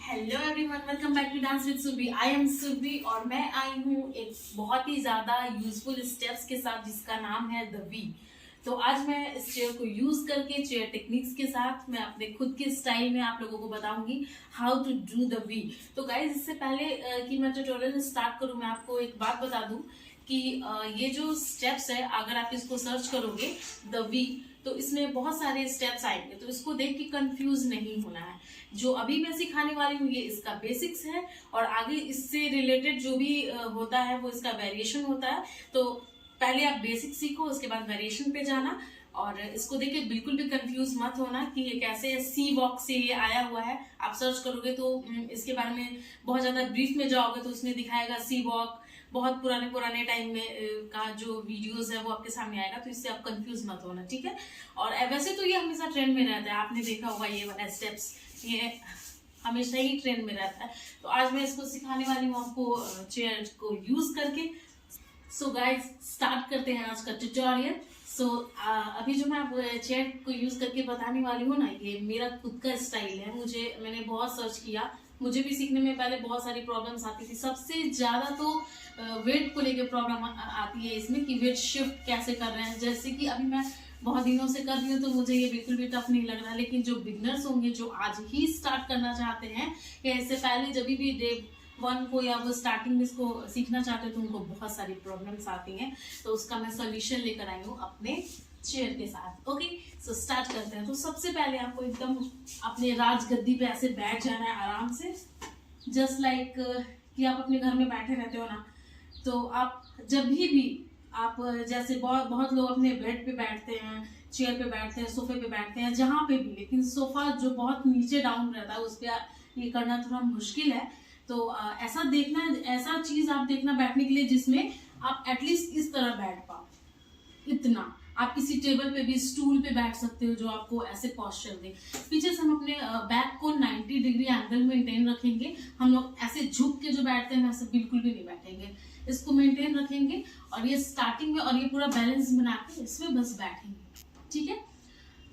Hello everyone, welcome back to dance with Surabhi. I am Surabhi और मैं आई हूँ एक बहुत ही ज्यादा यूजफुल स्टेप्स के साथ जिसका नाम है द वी। तो आज मैं इस चेयर को यूज करके चेयर टेक्निक्स के साथ मैं अपने खुद के स्टाइल में आप लोगों को बताऊंगी how to do the V. तो गाइज, इससे पहले कि मैं ट्यूटोरियल स्टार्ट करूं, मैं आपको एक बात बता दूं कि ये जो स्टेप्स है, अगर आप इसको सर्च करोगे द वी, तो इसमें बहुत सारे स्टेप्स आएंगे, तो इसको देख के कंफ्यूज नहीं होना है। जो अभी मैं सिखाने वाली हूँ ये इसका बेसिक्स है, और आगे इससे रिलेटेड जो भी होता है वो इसका वेरिएशन होता है। तो पहले आप बेसिक सीखो, उसके बाद वेरिएशन पे जाना, और इसको देख के बिल्कुल भी कंफ्यूज मत होना कि ये कैसे है। सी वॉक से ये आया हुआ है, आप सर्च करोगे तो इसके बारे में बहुत ज्यादा ब्रीफ में जाओगे तो उसमें दिखाएगा सी वॉक, बहुत पुराने पुराने टाइम में का जो वीडियोस है वो आपके सामने आएगा, तो इससे आप कंफ्यूज मत होना, ठीक है। और वैसे तो ये हमेशा ट्रेंड में रहता है, आपने देखा होगा ये वाला स्टेप्स, ये हमेशा ही ट्रेंड में रहता है। तो आज मैं इसको सिखाने वाली हूँ आपको चेयर को यूज करके। सो गाइज, स्टार्ट करते हैं आज का ट्यूटोरियल। सो अभी जो मैं आप चेयर को यूज करके बताने वाली हूँ ना, ये मेरा खुद का स्टाइल है। मैंने बहुत सर्च किया, मुझे भी सीखने में पहले बहुत सारी प्रॉब्लम्स आती थी। सबसे ज्यादा तो वेट को लेकर प्रॉब्लम आती है इसमें कि वेट शिफ्ट कैसे कर रहे हैं। जैसे कि अभी मैं बहुत दिनों से कर रही हूँ तो मुझे ये बिल्कुल भी टफ नहीं लग रहा, लेकिन जो बिगनर्स होंगे, जो आज ही स्टार्ट करना चाहते हैं या इससे पहले जब भी डे वन को या वो स्टार्टिंग में इसको सीखना चाहते हैं, तो उनको बहुत सारी प्रॉब्लम्स आती हैं। तो उसका मैं सोल्यूशन लेकर आई हूँ अपने चेयर के साथ। ओके, सो स्टार्ट करते हैं। तो सबसे पहले आपको एकदम अपने राजगद्दी पे ऐसे बैठ जाना है आराम से, जस्ट लाइक कि आप अपने घर में बैठे रहते हो ना। तो आप जब भी आप जैसे बहुत लोग अपने बेड पे बैठते हैं, चेयर पे बैठते हैं, सोफे पे बैठते हैं, जहां पे भी, लेकिन सोफा जो बहुत नीचे डाउन रहता है उस पर ये करना थोड़ा मुश्किल है। तो ऐसा चीज आप देखना बैठने के लिए जिसमें आप एटलीस्ट इस तरह बैठ पाओ, इतना। आप किसी टेबल पे भी, स्टूल पे बैठ सकते हो जो आपको ऐसे पोस्चर दे। पीछे से हम अपने बैक को 90 डिग्री एंगल मेंटेन रखेंगे। हम लोग ऐसे झुक के जो बैठते हैं वैसे बिल्कुल भी नहीं बैठेंगे, इसको मेंटेन रखेंगे। और ये स्टार्टिंग में, और ये पूरा बैलेंस बना के इसमें बस बैठेंगे, ठीक है।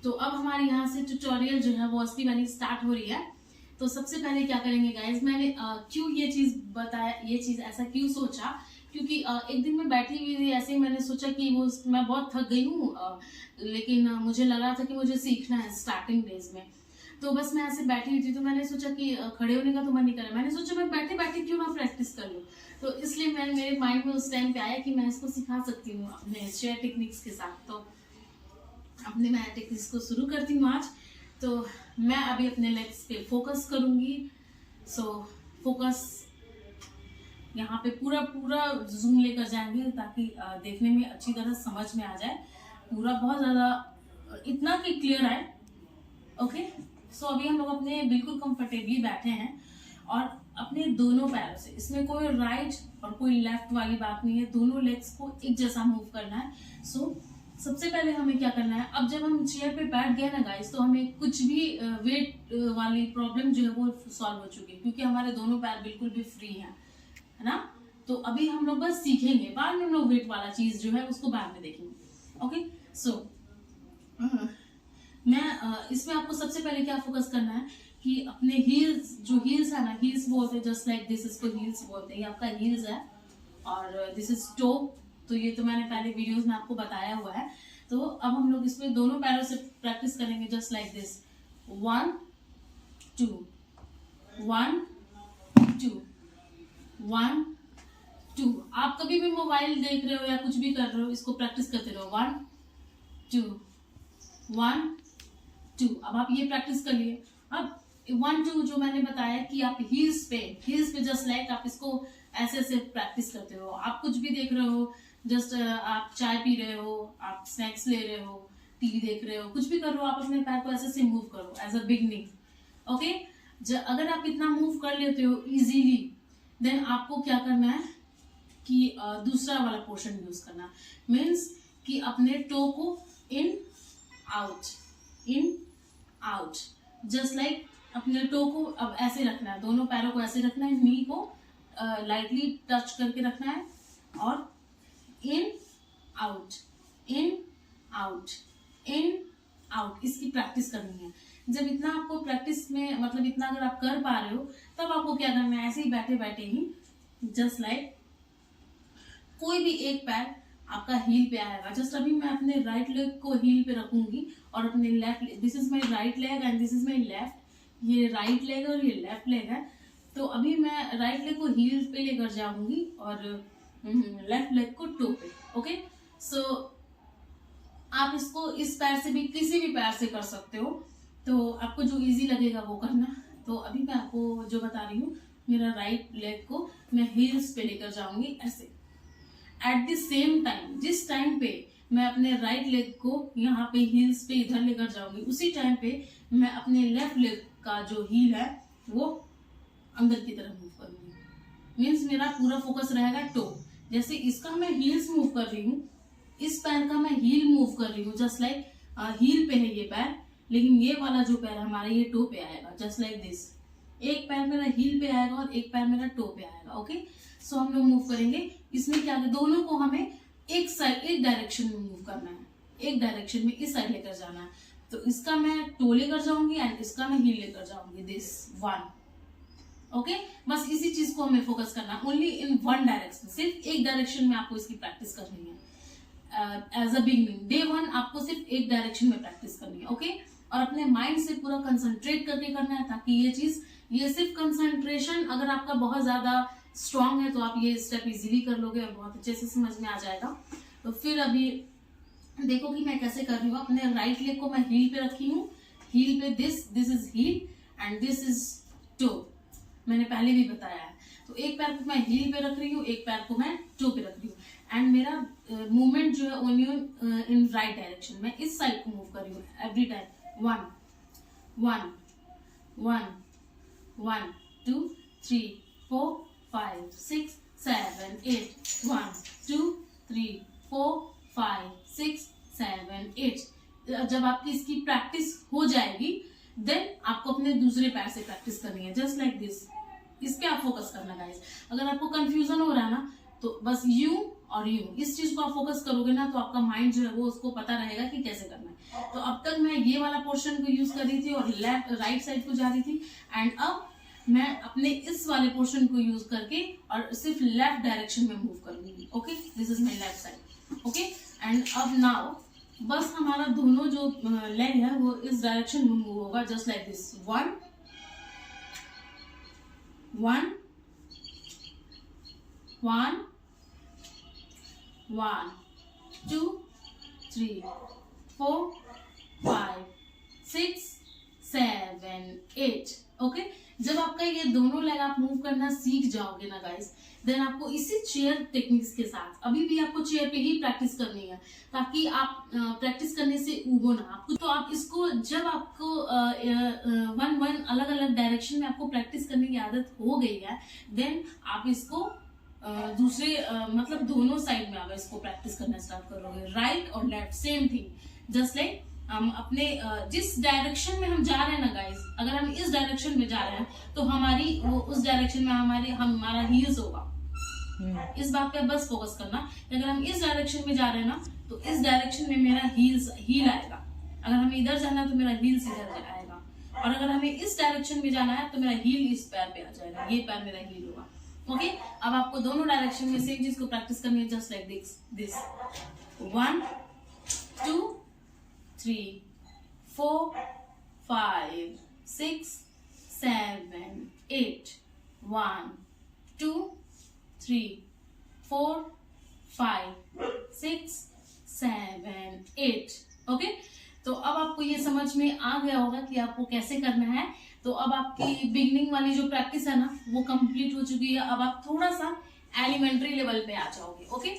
तो अब हमारे यहाँ से ट्यूटोरियल जो है वो असली वाली स्टार्ट हो रही है। तो सबसे पहले क्या करेंगे गाइज, मैंने क्यों ये चीज बताया, ये चीज ऐसा क्यों सोचा, क्योंकि एक दिन मैं बैठी हुई थी ऐसे ही, मैंने सोचा कि वो मैं बहुत थक गई हूँ, लेकिन मुझे लगा था कि मुझे सीखना है स्टार्टिंग डेज में। तो बस मैं ऐसे बैठी हुई थी, तो मैंने सोचा कि खड़े होने का तो मन नहीं कर रहा, मैंने सोचा मैं बैठे बैठे क्यों ना प्रैक्टिस कर लूँ। तो इसलिए मेरे माइंड में उस टाइम पे आया कि मैं इसको सिखा सकती हूँ अपने चेयर टेक्निक्स के साथ। तो अपने मैं टेक्निक्स को शुरू करती हूँ आज। तो मैं अभी अपने लेग्स पे फोकस करूंगी। सो फोकस यहाँ पे पूरा जूम लेकर जाएंगे ताकि देखने में अच्छी तरह समझ में आ जाए, पूरा बहुत ज्यादा इतना कि क्लियर आए। ओके, सो अभी हम लोग अपने बिल्कुल कंफर्टेबली बैठे हैं और अपने दोनों पैरों से, इसमें कोई राइट और कोई लेफ्ट वाली बात नहीं है, दोनों लेग्स को एक जैसा मूव करना है। सो सबसे पहले हमें क्या करना है, अब जब हम चेयर पे बैठ गए ना गाइस, तो हमें कुछ भी वेट वाली प्रॉब्लम जो है वो सॉल्व हो चुकी है, क्योंकि हमारे दोनों पैर बिल्कुल भी फ्री हैं, है ना। तो अभी हम लोग बस सीखेंगे, बाद में हम लोग वेट वाला चीज जो है उसको बाद में देखेंगे। ओके, सो मैं इसमें आपको सबसे पहले क्या फोकस करना है कि अपने हील्स, जो हील्स है ना, हील्स बोलते हैं जस्ट लाइक दिस, इसको हील्स बोलते हैं। ये आपका हील्स है और दिस इज टो। तो ये तो मैंने पहले वीडियोस में आपको बताया हुआ है। तो अब हम लोग इसमें दोनों पैरों से प्रैक्टिस करेंगे जस्ट लाइक दिस, 1 2 1 2 1 2। आप कभी भी मोबाइल देख रहे हो या कुछ भी कर रहे हो, इसको प्रैक्टिस करते रहो, 1 2 1 2। अब आप ये प्रैक्टिस कर लिए। अब 1 2 जो मैंने बताया कि आप हील्स पे जस्ट लाइक आप इसको ऐसे ऐसे प्रैक्टिस करते हो। आप कुछ भी देख रहे हो, जस्ट आप चाय पी रहे हो, आप स्नैक्स ले रहे हो, टीवी देख रहे हो, कुछ भी कर रहे हो, आप अपने पैर को ऐसे से मूव करो एज अ बिगनिंग। ओके, अगर आप इतना मूव कर लेते हो इजीली, देन आपको क्या करना है कि दूसरा वाला पोर्शन यूज करना, मीन्स कि अपने टो को इन आउट, जस्ट लाइक अपने टो को अब ऐसे रखना है, दोनों पैरों को ऐसे रखना है, नी को लाइटली टच करके रखना है, और in out in out in out, इसकी प्रैक्टिस करनी है। जब इतना आपको प्रैक्टिस में मतलब इतना अगर आप कर पा रहे हो तब आपको क्या करना है, ऐसे ही बैठे बैठे ही जस्ट लाइक कोई भी एक पैर आपका हील पे आएगा। जस्ट अभी मैं अपने राइट लेग को हील पे रखूंगी और अपने left, this is my right leg and this is my left, ये राइट लेग और ये लेफ्ट लेग है। तो अभी मैं राइट लेग को हील पे लेकर जाऊंगी और लेफ्ट लेग को टो पे। ओके, सो आप इसको इस पैर से भी किसी भी पैर से कर सकते हो, तो आपको जो इजी लगेगा वो करना। तो अभी मैं आपको जो बता रही हूँ, मेरा राइट लेग को मैं हील्स पे लेकर जाऊंगी ऐसे। एट द सेम टाइम, जिस टाइम पे मैं अपने राइट लेग को यहाँ पे हील्स पे इधर लेकर जाऊंगी, उसी टाइम पे मैं अपने लेफ्ट लेग का जो हील है वो अंदर की तरफ मूव करूंगी। मीन्स मेरा पूरा फोकस रहेगा टो। जैसे इसका मैं हील्स मूव कर रही हूँ, इस पैर का मैं हील मूव कर रही हूँ, जस्ट लाइक हील पे है ये पैर, लेकिन ये वाला जो पैर हमारा ये टो पे आएगा, जस्ट लाइक दिस। एक पैर मेरा हील पे आएगा और एक पैर मेरा टो पे आएगा। ओके, सो हम लोग मूव करेंगे। इसमें क्या है, दोनों को हमें एक साइड, एक डायरेक्शन में मूव करना है, एक डायरेक्शन में इस साइड लेकर जाना है। तो इसका मैं टो लेकर जाऊंगी एंड इसका मैं हील लेकर जाऊंगी, दिस वन। ओके, बस इसी चीज को हमें फोकस करना है, ओनली इन वन डायरेक्शन, सिर्फ एक डायरेक्शन में आपको इसकी प्रैक्टिस करनी है। As a beginning day one आपको सिर्फ एक डायरेक्शन में प्रैक्टिस करनी है। ओके, और अपने माइंड से पूरा कंसंट्रेट करके करना है, ताकि ये चीज, ये सिर्फ कंसंट्रेशन अगर आपका बहुत ज्यादा स्ट्रांग है तो आप ये स्टेप इजीली कर लोगे और बहुत अच्छे से समझ में आ जाएगा। तो फिर अभी देखो कि मैं कैसे कर रही हूँ। अपने राइट लेग को मैं हील पे रखी हूँ, हील पे this is heel and this is toe, मैंने पहले भी बताया है। तो एक पैर को मैं हील पे रख रही हूँ, एक पैर को मैं टो पे रख रही हूँ एंड मेरा मूवमेंट जो है ओनली इन राइट डायरेक्शन, मैं इस साइड को मूव कर रही हूँ every time. One one one one 2 3 4 5 6 7 8 1 2 3 4 5 6 7 8। जब आपकी इसकी प्रैक्टिस हो जाएगी देन आपको अपने दूसरे पैर से प्रैक्टिस करनी है, जस्ट लाइक दिस। इस पे आप फोकस करना गाइस। अगर आपको कंफ्यूजन हो रहा है ना तो बस यू और यू, इस चीज को आप फोकस करोगे ना तो आपका माइंड जो है वो उसको पता रहेगा कि कैसे करना है। तो अब तक मैं ये वाला पोर्शन को यूज कर रही थी और लेफ्ट राइट साइड को जा रही थी एंड अब मैं अपने इस वाले पोर्शन को यूज करके और सिर्फ लेफ्ट डायरेक्शन में मूव करूंगी। Okay, this is my left side. Okay, and अब नाउ बस हमारा दोनों जो लेग है वो इस डायरेक्शन में मूव होगा, just like this. One one one one 2 3 4 5 6 7 8। Okay, जब आपका ये दोनों लेग आप मूव करना सीख जाओगे ना गाइस, देन आपको इसी चेयर टेक्निक्स के साथ अभी भी आपको चेयर पे ही प्रैक्टिस करनी है, ताकि आप प्रैक्टिस करने से उगो ना आपको। तो आप इसको जब आपको वन अलग अलग डायरेक्शन में आपको प्रैक्टिस करने की आदत हो गई है, देन आप इसको दूसरे मतलब दोनों साइड में आप इसको प्रैक्टिस करना स्टार्ट करोगे, राइट और left same thing. Just like हम अपने जिस डायरेक्शन में हम जा रहे हैं ना गाइस, अगर हम इस डायरेक्शन में जा रहे हैं तो हमारी वो उस डायरेक्शन में हमारा हील्स होगा। इस बात पे बस फोकस करना, अगर हम इस डायरेक्शन में जा रहे हैं ना तो इस डायरेक्शन में मेरा हील आएगा, अगर हमें इधर जाना है तो मेरा हील्स इधर आएगा, और अगर हमें इस डायरेक्शन में जाना है तो मेरा हील इस पैर पे आ जाएगा, ये पैर मेरा हील होगा। ओके, अब आपको दोनों डायरेक्शन में सेम चीज को प्रैक्टिस करनी है, जस्ट लाइक दिस। 1 2 3 4 5 6 7 8 1 2 3 4 5 6 7 8। ओके, तो अब आपको ये समझ में आ गया होगा कि आपको कैसे करना है। तो अब आपकी बिगनिंग वाली जो प्रैक्टिस है ना वो कंप्लीट हो चुकी है। अब आप थोड़ा सा एलिमेंट्री लेवल पे आ जाओगे। ओके,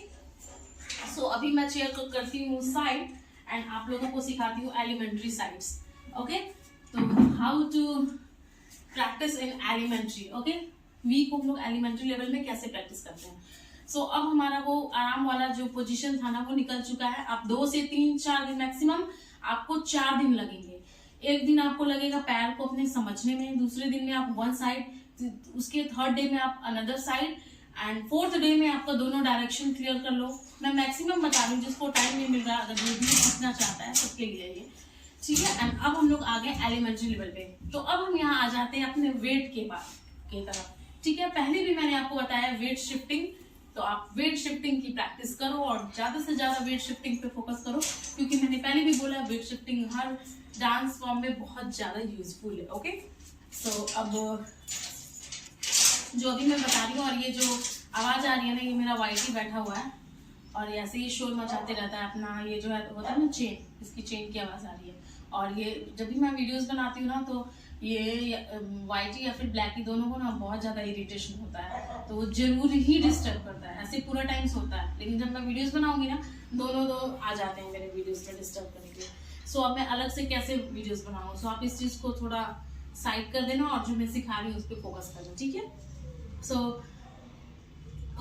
सो अभी मैं चेयर को करती हूँ साइड एंड आप लोगों को सिखाती हूँ एलिमेंट्री साइड्स। ओके, तो how to practice in elementary. Okay, V को हम लोग एलिमेंट्री लेवल में कैसे प्रैक्टिस करते हैं। सो अब हमारा वो आराम वाला जो पोजीशन था ना वो निकल चुका है। आप 2 से 3 4 दिन मैक्सिमम आपको 4 दिन लगेंगे। एक दिन आपको लगेगा पैर को अपने समझने में, दूसरे दिन में आप वन साइड, उसके थर्ड डे में आप another side and fourth day में आपका दोनों डायरेक्शन क्लियर कर लो। मैं मैक्सिमम बता रही हूँ, जिसको टाइम नहीं मिल रहा, अगर जो भी सीखना चाहता है सबके लिए ये ठीक है। एंड अब हम लोग आ गए एलिमेंट्री लेवल पे। तो अब हम यहाँ आ जाते हैं अपने वेट के तरफ। ठीक है, पहले भी मैंने आपको बताया वेट शिफ्टिंग, तो आप वेट शिफ्टिंग की प्रैक्टिस करो और ज्यादा से ज्यादा वेट शिफ्टिंग पे फोकस करो, क्योंकि मैंने पहले भी बोला वेट शिफ्टिंग हर डांस फॉर्म में बहुत ज्यादा यूजफुल है। ओके, सो अब जो अभी मैं बता रही हूँ, और ये जो आवाज आ रही है ना, ये मेरा वाइटी बैठा हुआ है और ऐसे ही शोर मचाते रहता है अपना। ये जो है होता है ना चेन, इसकी चेन की आवाज आ रही है। और ये जब भी मैं वीडियोस बनाती हूँ ना, तो ये वाइटी या फिर ब्लैकी दोनों को ना बहुत ज्यादा इरिटेशन होता है, तो वो जरूर ही डिस्टर्ब करता है। ऐसे पूरा टाइम होता है, लेकिन जब मैं वीडियोस बनाऊंगी ना, दोनों दो आ जाते हैं मेरे वीडियोस में डिस्टर्ब करने के लिए। सो अब मैं अलग से कैसे वीडियोस बनाऊँ, सो आप इस चीज को थोड़ा साइड कर देना और जो मैं सिखा रही हूँ उस पर फोकस करना। ठीक है, सो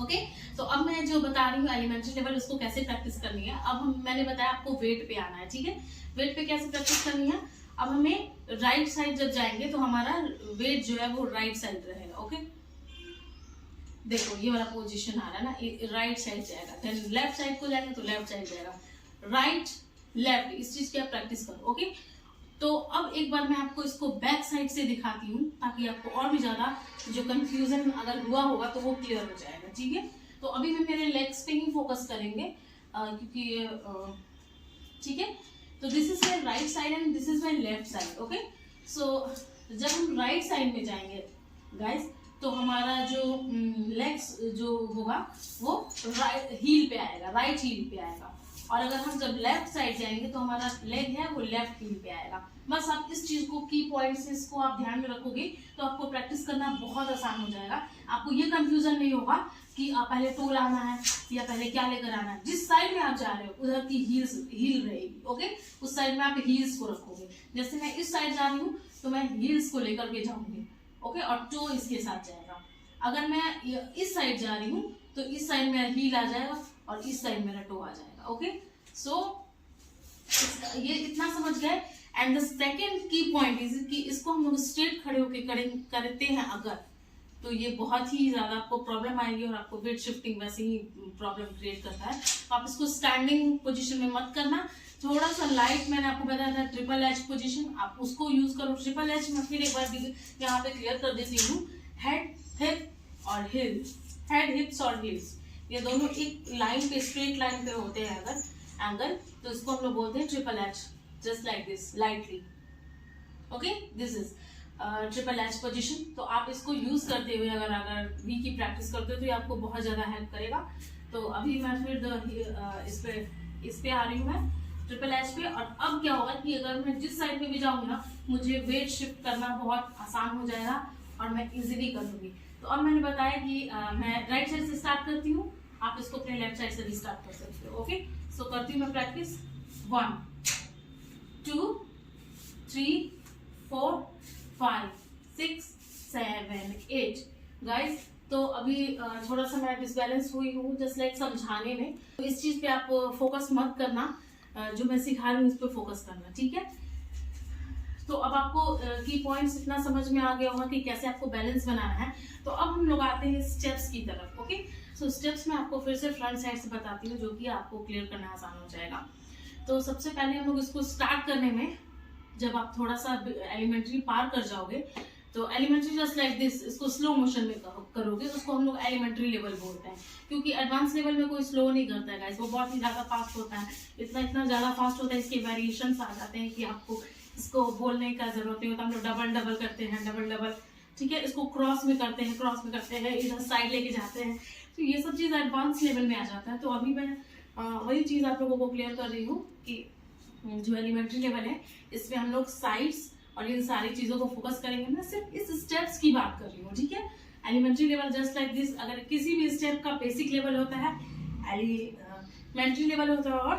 ओके। तो अब मैं जो बता रही हूँ एलिमेंट्री लेवल, उसको कैसे प्रैक्टिस करनी है। अब मैंने बताया आपको वेट पे आना है। ठीक है, वेट पे कैसे प्रैक्टिस करनी है। अब हमें राइट साइड जब जाएंगे तो हमारा वेट जो है वो राइट साइड रहेगा। ओके, देखो ये वाला पोजीशन आ रहा है ना, राइट साइड जाएगा। देन लेफ्ट साइड को जाएंगे तो लेफ्ट साइड जाएगा, राइट लेफ्ट, इस चीज की आप प्रैक्टिस करो। ओके, तो अब एक बार मैं आपको इसको बैक साइड से दिखाती हूँ, ताकि आपको और भी ज्यादा जो कंफ्यूजन अगर हुआ होगा तो वो क्लियर हो जाएगा। ठीक है, तो अभी मैं मेरे लेग्स पे ही फोकस करेंगे, क्योंकि ठीक है। तो this is my right side and this is my left side. Okay, so जब हम राइट साइड में जाएंगे गाइस, तो हमारा जो लेग्स जो होगा वो राइट हील पे आएगा, राइट हील पे आएगा। और अगर हम जब लेफ्ट साइड जाएंगे तो हमारा लेग है वो लेफ्ट हील पे आएगा। बस आप इस चीज को की पॉइंट्स इसको आप ध्यान में रखोगे तो आपको प्रैक्टिस करना बहुत आसान हो जाएगा। आपको ये कंफ्यूजन नहीं होगा कि आप पहले टो लाना है या पहले क्या लेकर आना है। जिस साइड में आप जा रहे हो उधर की हील रहेगी। ओके, उस साइड में आप हील्स को रखोगे। जैसे मैं इस साइड जा रही हूँ तो मैं हील्स को लेकर के जाऊंगी। ओके, और टो इसके साथ जाएगा। अगर मैं इस साइड जा रही हूँ तो इस साइड मेरा हील आ जाएगा और इस साइड मेरा टो आ जाएगा। ओके, सो ये इतना समझ गए। एंड द सेकेंड की पॉइंट इज कि इसको हम लोग स्ट्रेट खड़े होकर करते हैं अगर, तो ये बहुत ही ज्यादा आपको प्रॉब्लम आएगी और आपको वेट शिफ्टिंग वैसे ही प्रॉब्लम क्रिएट करता है। तो आप इसको स्टैंडिंग पोजीशन में मत करना। थोड़ा सा लाइट मैंने आपको बताया था ट्रिपल एच पोजीशन, आप उसको यूज करो। ट्रिपल एच में फिर एक बार यहाँ पे क्लियर कर देती हूँ, हेड हिप और हिल्स, हेड हिप्स और हिल्स, ये दोनों एक लाइन पे स्ट्रेट लाइन पे होते हैं अगर एंगल, तो इसको हम लोग बोलते हैं triple H, just like this lightly. Okay, this is triple H position. तो आप इसको यूज करते हुए अगर वी की प्रैक्टिस करते हो तो ये आपको बहुत ज्यादा हेल्प करेगा। तो अभी मैं फिर इस पे आ रही हूँ मैं ट्रिपल एच पे। और अब क्या होगा कि अगर मैं जिस साइड में भी जाऊंगी ना, मुझे वेट शिफ्ट करना बहुत आसान हो जाएगा और मैं इजीली कर लूंगी। तो अब मैंने बताया कि मैं राइट साइड से स्टार्ट करती हूँ, आप इसको अपने लेफ्ट साइड से भी स्टार्ट कर सकते हो। ओके, सो करती हूँ मैं प्रैक्टिस। 1 2 3 4 5 6 7 8 गाइस। तो अभी थोड़ा सा मैं डिसबैलेंस हुई हूँ जस्ट लाइक समझाने में, तो इस चीज पे आप फोकस मत करना, जो मैं सिखा रही हूँ उस पर फोकस करना। ठीक है, तो अब आपको की पॉइंट्स इतना समझ में आ गया होगा कि कैसे आपको बैलेंस बनाना है। तो अब हम लोग आते हैं स्टेप्स की तरफ। ओके, सो स्टेप्स मैं आपको फिर से फ्रंट साइड से बताती हूँ, जो कि आपको क्लियर करना आसान हो जाएगा। तो सबसे पहले हम लोग इसको स्टार्ट करने में, जब आप थोड़ा सा एलिमेंट्री पार कर जाओगे तो एलिमेंट्री जस्ट लाइक दिस, इसको स्लो मोशन में करोगे, उसको हम लोग एलिमेंट्री लेवल बोलते हैं। क्योंकि एडवांस लेवल में कोई स्लो नहीं करता है गाइस, वो बहुत ही ज्यादा फास्ट होता है। इतना ज्यादा फास्ट होता है, इसके वेरिएशंस आ जाते हैं कि आपको इसको बोलने का जरूरत नहीं होता। हम लोग डबल करते हैं, डबल, ठीक है। इसको क्रॉस में करते हैं, इधर साइड लेके जाते हैं। तो ये सब चीज एडवांस लेवल में आ जाता है। तो अभी मैं वही चीज आप लोगों को क्लियर कर रही हूँ कि जो एलिमेंट्री लेवल है इसमें हम लोग साइड्स और इन सारी चीजों को फोकस करेंगे। मैं सिर्फ इस स्टेप्स की बात कर रही हूँ। ठीक है, elementary level just like this, अगर किसी भी स्टेप का बेसिक लेवल होता है, एलिमेंट्री लेवल होता है और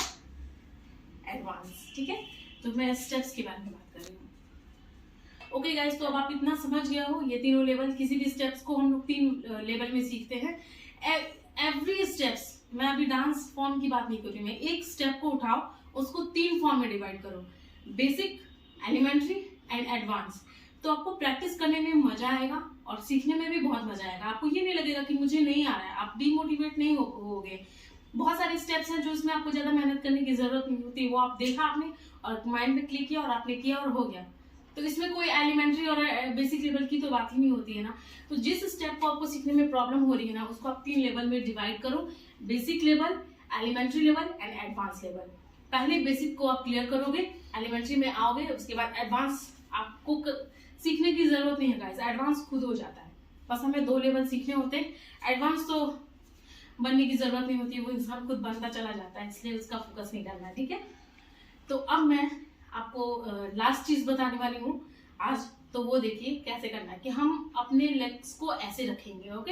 एडवांस। ठीक है, तो मैं स्टेप्स के बारे में बात कर रही हूँ। ओके गाइस, तो अब आप इतना समझ गया हो, ये तीनों लेवल, किसी भी स्टेप्स को हम लोग 3 लेवल में सीखते हैं। एवरी स्टेप्स, मैं अभी डांस फॉर्म की बात नहीं कर रही, मैं एक स्टेप को उठाओ, उसको 3 फॉर्म में डिवाइड करो, बेसिक, एलिमेंट्री एंड एडवांस। तो आपको प्रैक्टिस करने में मजा आएगा और सीखने में भी बहुत मजा आएगा। आपको ये नहीं लगेगा कि मुझे नहीं आ रहा है, आप डीमोटिवेट नहीं होगे। बहुत सारे स्टेप्स हैं जो इसमें आपको ज्यादा मेहनत करने की जरूरत नहीं होती, वो आप देखा आपने और माइंड में क्लिक किया और आपने किया और हो गया। तो इसमें कोई एलिमेंट्री और बेसिक लेवल की तो बात ही नहीं होती है ना। तो जिस स्टेप को आपको सीखने में प्रॉब्लम हो रही है ना, उसको आप 3 लेवल में डिवाइड करो, basic level, elementary level and advance level. पहले बेसिक को आप क्लियर करोगे, एलिमेंट्री में आओगे, उसके बाद एडवांस आपको सीखने की जरूरत नहीं है गाइस, एडवांस खुद हो जाता है। बस हमें 2 लेवल सीखने होते हैं, एडवांस तो बनने की जरूरत नहीं होती है, वो इंसान खुद बनता चला जाता है, इसलिए उसका फोकस नहीं करना है, ठीक है। तो अब मैं आपको लास्ट चीज बताने वाली हूँ आज, तो वो देखिए कैसे करना है कि हम अपने लेग्स को ऐसे रखेंगे, ओके,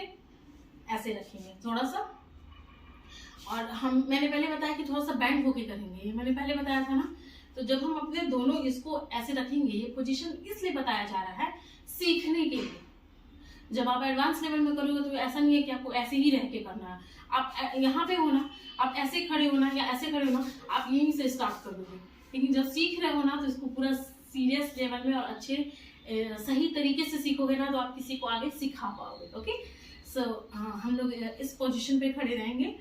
ऐसे रखेंगे थोड़ा सा, और मैंने पहले बताया कि थोड़ा सा बैंड होके करेंगे, ये मैंने पहले बताया था ना। तो जब हम अपने दोनों इसको ऐसे रखेंगे, ये पोजीशन इसलिए बताया जा रहा है सीखने के लिए। जब आप एडवांस लेवल में करोगे तो ऐसा नहीं है कि आपको ऐसे ही रह के करना है, आप यहाँ पे हो ना, आप ऐसे खड़े हो ना या ऐसे खड़े हो ना, आप यहीं से स्टार्ट कर दोगे। लेकिन जब सीख रहे हो ना तो इसको पूरा सीरियस लेवल में और अच्छे सही तरीके से सीखोगे ना, तो आप किसी को आगे सिखा पाओगे, ओके। सो हम लोग इस पोजीशन पे खड़े रहेंगे,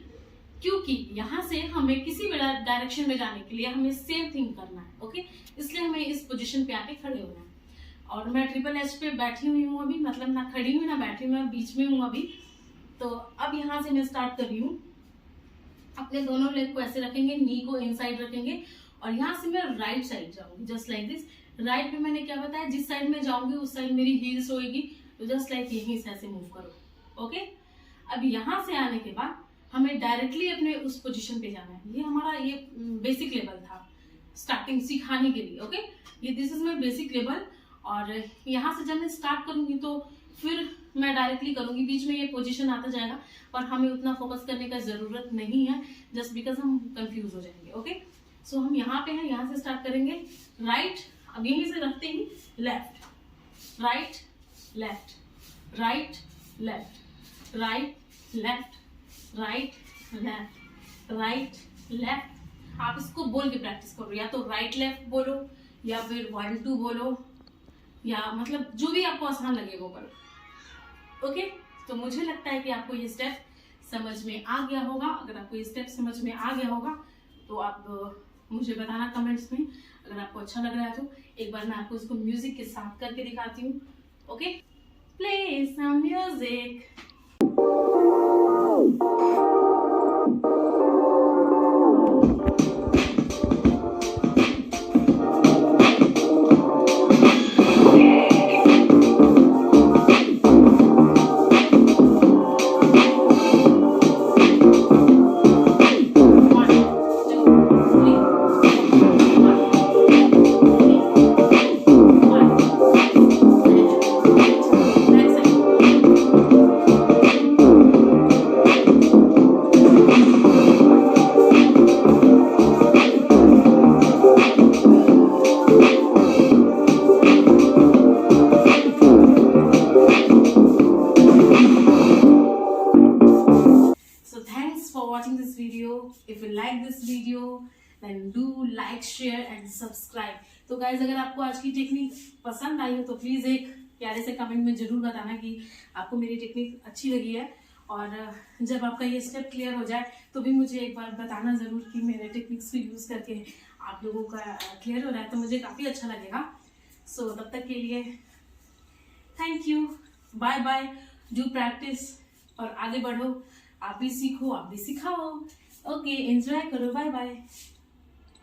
क्योंकि यहाँ से हमें किसी भी डायरेक्शन में जाने के लिए हमें सेम थिंग करना है, ओके। इसलिए हमें इस पोजीशन पे आके खड़े होना है। और मैं ट्रिपल एच पे बैठी हुई हूँ अभी, मतलब ना खड़ी हुई ना बैठी हुई, मैं बीच में हूँ अभी। तो अब यहाँ से मैं स्टार्ट कर रही हूँ, अपने दोनों लेग को ऐसे रखेंगे, नी को इनसाइड रखेंगे, और यहाँ से मैं राइट साइड जाऊंगी, जस्ट लाइक दिस। राइट में मैंने क्या बताया, जिस साइड में जाऊंगी उस साइड मेरी हील्स होगी, तो जस्ट लाइक यहीं से ऐसे मूव करो, ओके। अब यहाँ से आने के बाद हमें डायरेक्टली अपने उस पोजीशन पे जाना है। ये हमारा ये बेसिक लेवल था स्टार्टिंग सिखाने के लिए, ओके। ये this is my basic level. और यहाँ से जब मैं स्टार्ट करूंगी तो फिर मैं डायरेक्टली करूंगी, बीच में ये पोजीशन आता जाएगा, पर हमें उतना फोकस करने का जरूरत नहीं है, जस्ट बिकॉज हम कंफ्यूज हो जाएंगे, ओके। सो हम यहाँ पे हैं, यहाँ से स्टार्ट करेंगे राइट, अब यहीं से रखते ही left, right left, right left, right left, right left, right left. आप इसको बोल के प्रैक्टिस करो, या तो राइट लेफ्ट बोलो, या फिर 1 2 बोलो, या मतलब जो भी आपको आसान लगे वो करो, ओके। तो मुझे लगता है कि आपको ये स्टेप समझ में आ गया होगा। अगर आपको ये स्टेप समझ में आ गया होगा तो आप मुझे बताना कमेंट्स में। अगर आपको अच्छा लग रहा है तो एक बार मैं आपको इसको म्यूजिक के साथ करके दिखाती हूँ, okay. Play some music. Watching this video. If you like this video, then do like, share and subscribe. तो guys, अगर आपको आज की टेक्निक पसंद आई हो तो प्लीज एक प्यारे से कमेंट में जरूर बताना कि आपको मेरी टेक्निक अच्छी लगी है। और जब आपका ये स्टेप क्लियर हो जाए तो भी मुझे एक बार बताना जरूर कि मेरे टेक्निक्स को यूज करके आप लोगों का क्लियर हो रहा है, तो मुझे काफी अच्छा लगेगा। सो तब तक के लिए thank you, bye bye, do practice और आगे बढ़ो, आप भी सीखो, आप भी सिखाओ, ओके, एंजॉय करो, बाय बाय।